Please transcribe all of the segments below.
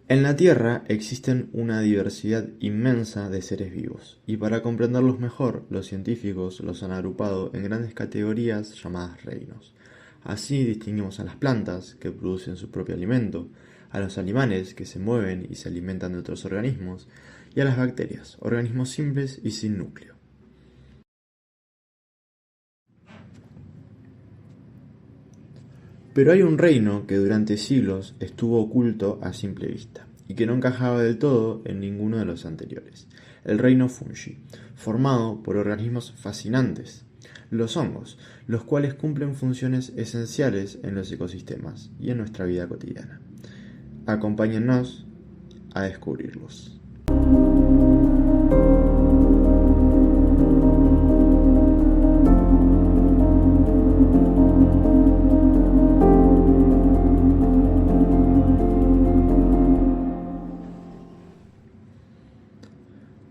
En la Tierra existen una diversidad inmensa de seres vivos, y para comprenderlos mejor, los científicos los han agrupado en grandes categorías llamadas reinos. Así distinguimos a las plantas, que producen su propio alimento, a los animales, que se mueven y se alimentan de otros organismos, y a las bacterias, organismos simples y sin núcleo. Pero hay un reino que durante siglos estuvo oculto a simple vista, y que no encajaba del todo en ninguno de los anteriores: el reino fungi, formado por organismos fascinantes, los hongos, los cuales cumplen funciones esenciales en los ecosistemas y en nuestra vida cotidiana. Acompáñennos a descubrirlos.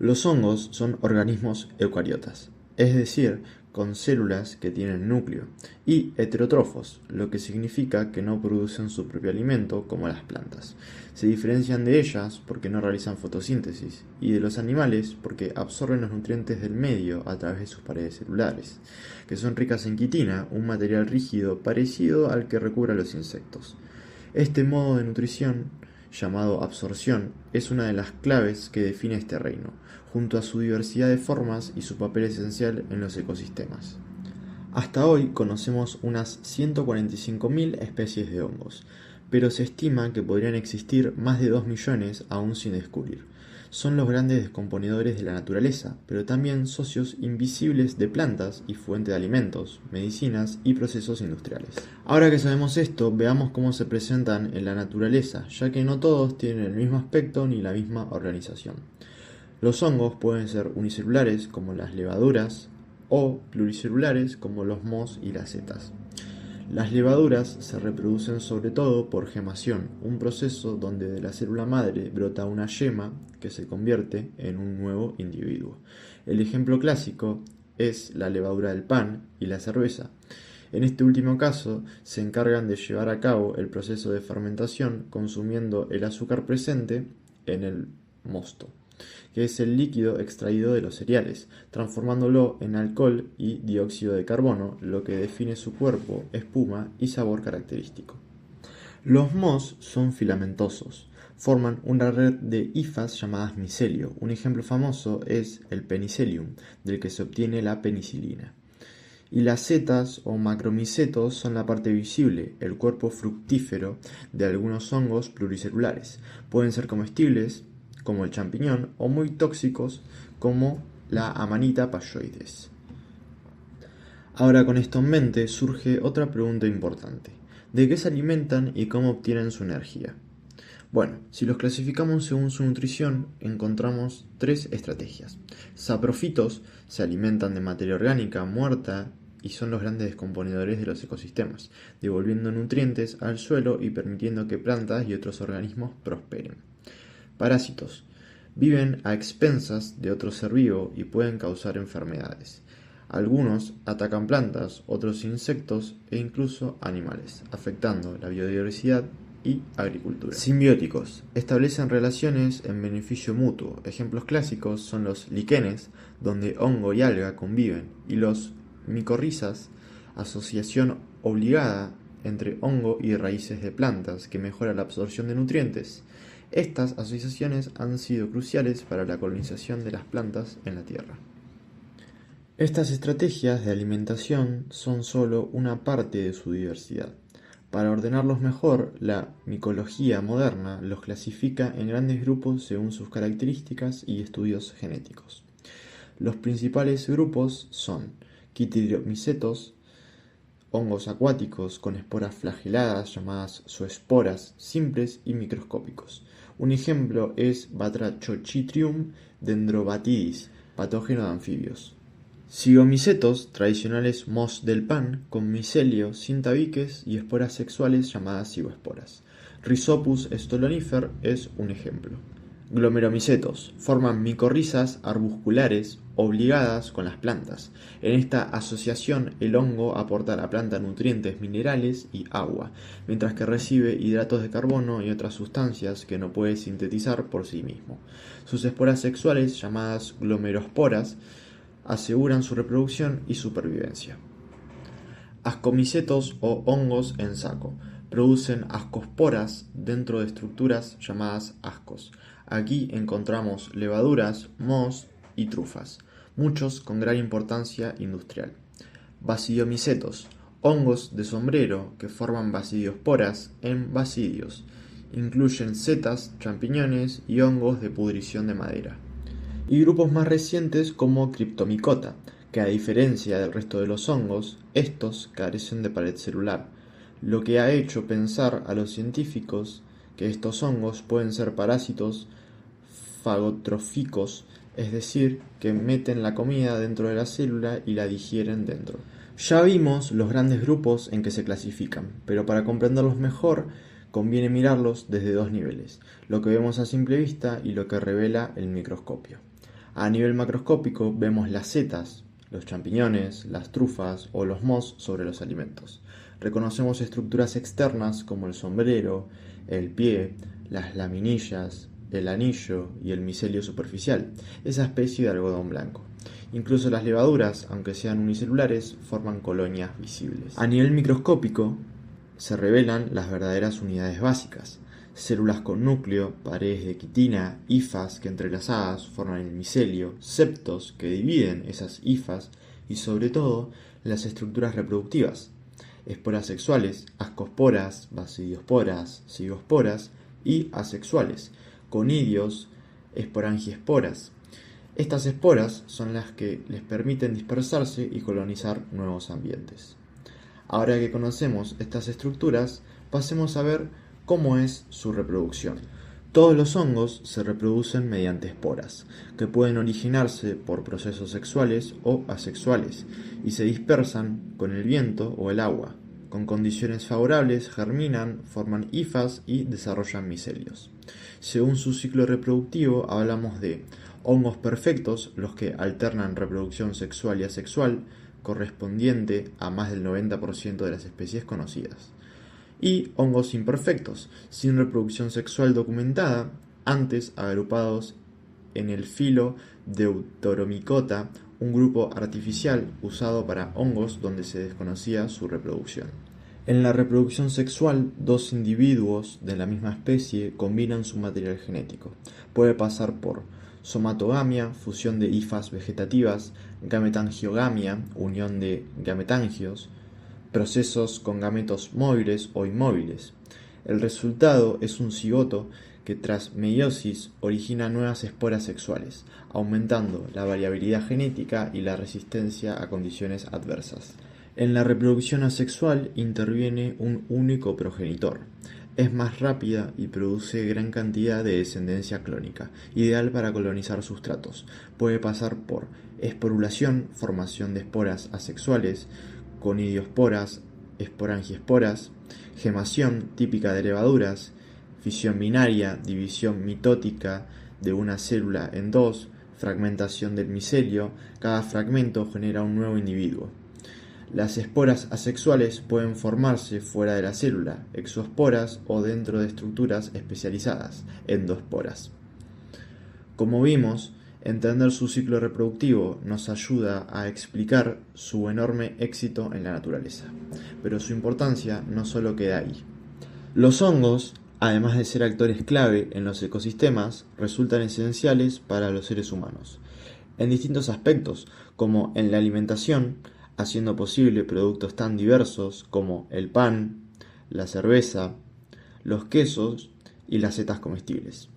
Los hongos son organismos eucariotas, es decir, con células que tienen núcleo, y heterótrofos, lo que significa que no producen su propio alimento como las plantas. Se diferencian de ellas porque no realizan fotosíntesis, y de los animales porque absorben los nutrientes del medio a través de sus paredes celulares, que son ricas en quitina, un material rígido parecido al que recubre a los insectos. Este modo de nutrición, llamado absorción, es una de las claves que define este reino, junto a su diversidad de formas y su papel esencial en los ecosistemas. Hasta hoy conocemos unas 145.000 especies de hongos, pero se estima que podrían existir más de 2 millones aún sin descubrir. Son los grandes descomponedores de la naturaleza, pero también socios invisibles de plantas y fuente de alimentos, medicinas y procesos industriales. Ahora que sabemos esto, veamos cómo se presentan en la naturaleza, ya que no todos tienen el mismo aspecto ni la misma organización. Los hongos pueden ser unicelulares, como las levaduras, o pluricelulares, como los mohos y las setas. Las levaduras se reproducen sobre todo por gemación, un proceso donde de la célula madre brota una yema que se convierte en un nuevo individuo. El ejemplo clásico es la levadura del pan y la cerveza. En este último caso, se encargan de llevar a cabo el proceso de fermentación consumiendo el azúcar presente en el mosto, que es el líquido extraído de los cereales, transformándolo en alcohol y dióxido de carbono, lo que define su cuerpo, espuma y sabor característico. Los mohos son filamentosos, forman una red de hifas llamadas micelio. Un ejemplo famoso es el penicillium, del que se obtiene la penicilina. Y las setas o macromicetos son la parte visible, el cuerpo fructífero de algunos hongos pluricelulares. Pueden ser comestibles, como el champiñón, o muy tóxicos, como la Amanita palloides. Ahora, con esto en mente, surge otra pregunta importante: ¿de qué se alimentan y cómo obtienen su energía? Bueno, si los clasificamos según su nutrición, encontramos tres estrategias. Saprofitos se alimentan de materia orgánica muerta y son los grandes descomponedores de los ecosistemas, devolviendo nutrientes al suelo y permitiendo que plantas y otros organismos prosperen. Parásitos viven a expensas de otro ser vivo y pueden causar enfermedades. Algunos atacan plantas, otros insectos e incluso animales, afectando la biodiversidad y agricultura. Simbióticos establecen relaciones en beneficio mutuo. Ejemplos clásicos son los líquenes, donde hongo y alga conviven, y los micorrizas, asociación obligada entre hongo y raíces de plantas que mejora la absorción de nutrientes. Estas asociaciones han sido cruciales para la colonización de las plantas en la Tierra. Estas estrategias de alimentación son solo una parte de su diversidad. Para ordenarlos mejor, la micología moderna los clasifica en grandes grupos según sus características y estudios genéticos. Los principales grupos son quitridiomicetos, hongos acuáticos con esporas flageladas llamadas zoosporas, simples y microscópicos. Un ejemplo es Batrachochitrium dendrobatidis, patógeno de anfibios. Zigomicetos, tradicionales mohos del pan, con micelio sin tabiques y esporas sexuales llamadas zigoesporas. Rhizopus stolonifer es un ejemplo. Glomeromicetos forman micorrizas arbusculares obligadas con las plantas. En esta asociación el hongo aporta a la planta nutrientes minerales y agua, mientras que recibe hidratos de carbono y otras sustancias que no puede sintetizar por sí mismo. Sus esporas sexuales, llamadas glomerosporas, aseguran su reproducción y supervivencia. Ascomicetos o hongos en saco producen ascosporas dentro de estructuras llamadas ascos. Aquí encontramos levaduras, mohos y trufas, muchos con gran importancia industrial. Basidiomicetos, hongos de sombrero que forman basidiosporas en basidios. Incluyen setas, champiñones y hongos de pudrición de madera. Y grupos más recientes como Cryptomicota, que a diferencia del resto de los hongos, estos carecen de pared celular, lo que ha hecho pensar a los científicos que estos hongos pueden ser parásitos fagotróficos, es decir, que meten la comida dentro de la célula y la digieren dentro. Ya vimos los grandes grupos en que se clasifican, pero para comprenderlos mejor conviene mirarlos desde dos niveles, lo que vemos a simple vista y lo que revela el microscopio. A nivel macroscópico vemos las setas, los champiñones, las trufas o los mohos sobre los alimentos. Reconocemos estructuras externas como el sombrero, el pie, las laminillas, el anillo y el micelio superficial, esa especie de algodón blanco. Incluso las levaduras, aunque sean unicelulares, forman colonias visibles. A nivel microscópico se revelan las verdaderas unidades básicas: células con núcleo, paredes de quitina, hifas que entrelazadas forman el micelio, septos que dividen esas hifas y sobre todo las estructuras reproductivas: esporas sexuales, ascosporas, basidiosporas, cigosporas y asexuales, conidios, esporangiesporas. Estas esporas son las que les permiten dispersarse y colonizar nuevos ambientes. Ahora que conocemos estas estructuras, pasemos a ver cómo es su reproducción. Todos los hongos se reproducen mediante esporas, que pueden originarse por procesos sexuales o asexuales, y se dispersan con el viento o el agua. Con condiciones favorables germinan, forman hifas y desarrollan micelios. Según su ciclo reproductivo hablamos de hongos perfectos, los que alternan reproducción sexual y asexual, correspondiente a más del 90% de las especies conocidas. Y hongos imperfectos, sin reproducción sexual documentada, antes agrupados en el filo Deuteromycota, un grupo artificial usado para hongos donde se desconocía su reproducción. En la reproducción sexual, dos individuos de la misma especie combinan su material genético. Puede pasar por somatogamia, fusión de hifas vegetativas, gametangiogamia, unión de gametangios, procesos con gametos móviles o inmóviles. El resultado es un cigoto que tras meiosis origina nuevas esporas sexuales, aumentando la variabilidad genética y la resistencia a condiciones adversas. En la reproducción asexual interviene un único progenitor. Es más rápida y produce gran cantidad de descendencia clónica, ideal para colonizar sustratos. Puede pasar por esporulación, formación de esporas asexuales, conidiosporas, esporangiesporas, gemación, típica de levaduras, fisión binaria, división mitótica de una célula en dos, fragmentación del micelio. Cada fragmento genera un nuevo individuo. Las esporas asexuales pueden formarse fuera de la célula, exosporas o dentro de estructuras especializadas, endosporas. Como vimos, entender su ciclo reproductivo nos ayuda a explicar su enorme éxito en la naturaleza, pero su importancia no solo queda ahí. Los hongos, además de ser actores clave en los ecosistemas, resultan esenciales para los seres humanos, en distintos aspectos, como en la alimentación, haciendo posible productos tan diversos como el pan, la cerveza, los quesos y las setas comestibles.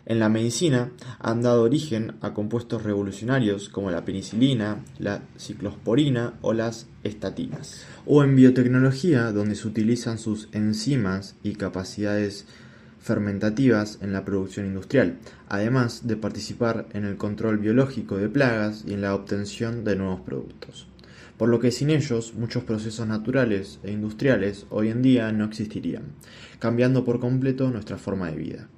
En la medicina han dado origen a compuestos revolucionarios como la penicilina, la ciclosporina o las estatinas. O en biotecnología, donde se utilizan sus enzimas y capacidades fermentativas en la producción industrial, además de participar en el control biológico de plagas y en la obtención de nuevos productos. Por lo que sin ellos muchos procesos naturales e industriales hoy en día no existirían, cambiando por completo nuestra forma de vida.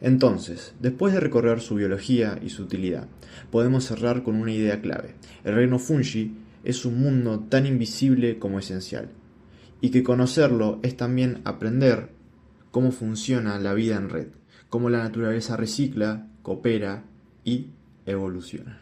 Entonces, después de recorrer su biología y su utilidad, podemos cerrar con una idea clave. El reino fungi es un mundo tan invisible como esencial, y que conocerlo es también aprender cómo funciona la vida en red, cómo la naturaleza recicla, coopera y evoluciona.